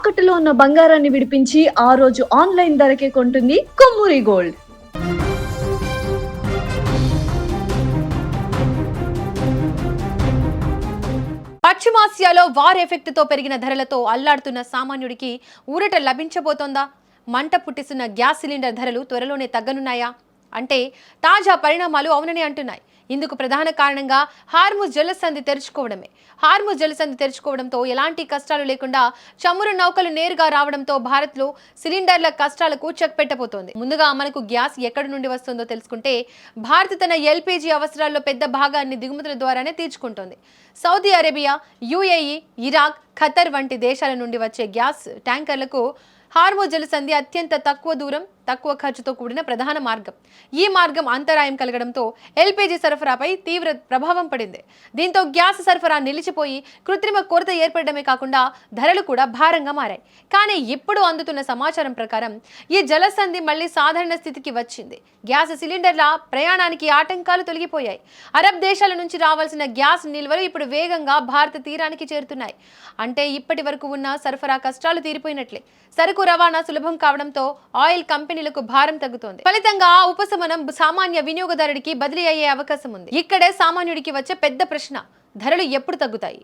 తాకట్టులో ఉన్న బంగారాన్ని విడిపించి ఆ రోజు ఆన్లైన్ ధరకే కొంటుంది కొమ్మూరి గోల్డ్. పశ్చిమాసియాలో వార్ ఎఫెక్ట్ తో పెరిగిన ధరలతో అల్లాడుతున్న సామాన్యుడికి ఊరట లభించబోతోందా? మంట పుట్టిస్తున్న గ్యాస్ సిలిండర్ ధరలు త్వరలోనే తగ్గనున్నాయా అంటే తాజా పరిణామాలు అవునని అంటున్నాయి. ఇందుకు ప్రధాన కారణంగా హార్ముజ్ జలసంధి తెరుచుకోవడమే. హార్ముజ్ జలసంధి తెరుచుకోవడంతో ఎలాంటి కష్టాలు లేకుండా చమురు నౌకలు నేరుగా రావడంతో భారత్లో సిలిండర్ల కష్టాలకు చెక్ పెట్టబోతోంది. ముందుగా మనకు గ్యాస్ ఎక్కడి నుండి వస్తుందో తెలుసుకుంటే, భారత్ తన ఎల్పీజీ అవసరాల్లో పెద్ద భాగాన్ని దిగుమతుల ద్వారానే తీర్చుకుంటోంది. Saudi Arabia, UAE, Iraq, Qatar వంటి దేశాల నుండి వచ్చే గ్యాస్ ట్యాంకర్లకు హార్ముజ్ జలసంధి అత్యంత తక్కువ దూరం, తక్కువ ఖర్చుతో కూడిన ప్రధాన మార్గం. ఈ మార్గం అంతరాయం కలగడంతో ఎల్పీజీ సరఫరాపై తీవ్ర ప్రభావం పడింది. దీంతో గ్యాస్ సరఫరా నిలిచిపోయి కృత్రిమ కొరత ఏర్పడమే కాకుండా ధరలు కూడా భారంగా మారాయి. కానీ ఇప్పుడు అందుతున్న సమాచారం ప్రకారం ఈ జలసంధి మళ్లీ సాధారణ స్థితికి వచ్చింది. గ్యాస్ సిలిండర్ల ప్రయాణానికి ఆటంకాలు తొలగిపోయాయి. అరబ్ దేశాల నుంచి రావాల్సిన గ్యాస్ నిల్వలు ఇప్పుడు వేగంగా భారత తీరానికి చేరుతున్నాయి. అంటే ఇప్పటి వరకు ఉన్న సరఫరా కష్టాలు తీరిపోయినట్లే. సరుకు రవాణా సులభం కావడంతో ఆయిల్ కంపెనీలకు భారం తగ్గుతోంది. ఫలితంగా ఆ ఉపశమనం సామాన్య వినియోగదారుడికి బదిలీ అయ్యే అవకాశం ఉంది. ఇక్కడే సామాన్యుడికి వచ్చే పెద్ద ప్రశ్న, ధరలు ఎప్పుడు తగ్గుతాయి?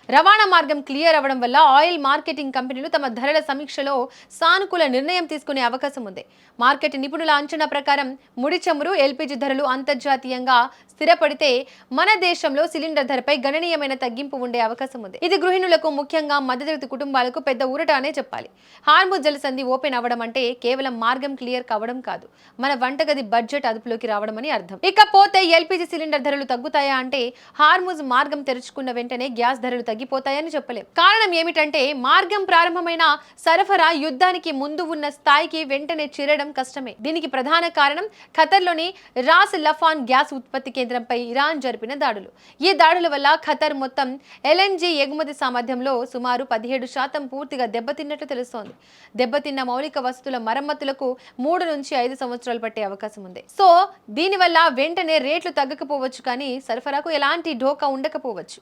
రవాణా మార్గం క్లియర్ అవ్వడం వల్ల ఆయిల్ మార్కెటింగ్ కంపెనీలు తమ ధరల సమీక్షలో సానుకూల నిర్ణయం తీసుకునే అవకాశం ఉంది. మార్కెట్ నిపుణుల అంచనా ప్రకారం ముడి చమురు, ఎల్పీజీ ధరలు అంతర్జాతీయంగా స్థిరపడితే మన దేశంలో సిలిండర్ ధరపై గణనీయమైన తగ్గింపు ఉండే అవకాశం ఉంది. ఇది గృహిణులకు, ముఖ్యంగా మధ్యతరగతి కుటుంబాలకు పెద్ద ఊరట అనే చెప్పాలి. హార్ముజ్ జలసంధి ఓపెన్ అవ్వడం అంటే కేవలం మార్గం క్లియర్ కావడం కాదు, మన వంటగది బడ్జెట్ అదుపులోకి రావడం అని అర్థం. ఇకపోతే ఎల్పీజీ సిలిండర్ ధరలు తగ్గుతాయా అంటే హార్ముజ్ మార్గం తెరుచుకున్న వెంటనే గ్యాస్ ధరలు తగ్గిపోతాయని చెప్పలేం. కారణం ఏమిటంటే మార్గం ప్రారంభమైన సరఫరా యుద్ధానికి ముందు ఉన్న స్థాయికి వెంటనే చేరడం కష్టమే. దీనికి ప్రధాన కారణం ఖతర్లోని రాస్ లఫాన్ గ్యాస్ ఉత్పత్తి కేంద్రంపై ఇరాన్ జరిపిన దాడులు. ఈ దాడుల వల్ల ఖతర్ మొత్తం ఎల్ఎన్జీ ఎగుమతి సామర్థ్యంలో సుమారు 17% పూర్తిగా దెబ్బతిన్నట్లు తెలుస్తోంది. దెబ్బతిన్న మౌలిక వస్తువుల మరమ్మతులకు 3 నుంచి 5 సంవత్సరాలు పట్టే అవకాశం ఉంది. సో దీనివల్ల వెంటనే రేట్లు తగ్గకపోవచ్చు, కానీ సరఫరాకు ఎలాంటి ఢోకా ఉండకపోవచ్చు.